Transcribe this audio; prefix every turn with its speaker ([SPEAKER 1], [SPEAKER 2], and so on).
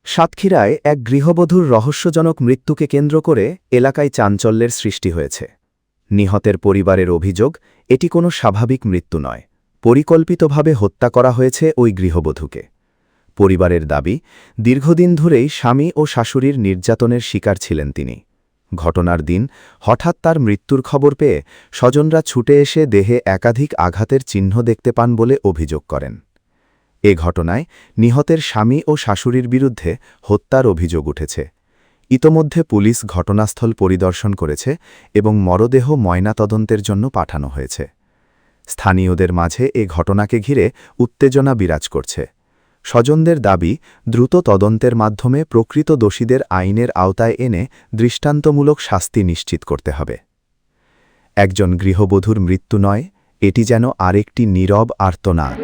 [SPEAKER 1] সাতক্ষীরায় এক গৃহবধূর রহস্যজনক মৃত্যুকে কেন্দ্র করে এলাকায় চাঞ্চল্যের সৃষ্টি হয়েছে। নিহতের পরিবারের অভিযোগ, এটি কোনো স্বাভাবিক মৃত্যু নয়, পরিকল্পিতভাবে হত্যা করা হয়েছে ওই গৃহবধূকে। পরিবারের দাবি, দীর্ঘদিন ধরেই স্বামী ও শাশুড়ির নির্যাতনের শিকার ছিলেন তিনি। ঘটনার দিন হঠাৎ তার মৃত্যুর খবর পেয়ে স্বজনরা ছুটে এসে দেহে একাধিক আঘাতের চিহ্ন দেখতে পান বলে অভিযোগ করেন। এ ঘটনায় নিহতের স্বামী ও শাশুড়ির বিরুদ্ধে হত্যার অভিযোগ উঠেছে। ইতোমধ্যে পুলিশ ঘটনাস্থল পরিদর্শন করেছে এবং মরদেহ ময়নাতদন্তের জন্য পাঠানো হয়েছে। স্থানীয়দের মাঝে এ ঘটনাকে ঘিরে উত্তেজনা বিরাজ করছে। স্বজনদের দাবি, দ্রুত তদন্তের মাধ্যমে প্রকৃত দোষীদের আইনের আওতায় এনে দৃষ্টান্তমূলক শাস্তি নিশ্চিত করতে হবে। একজন গৃহবধূর মৃত্যু নয়, এটি যেন আরেকটি নীরব আর্তনাদ।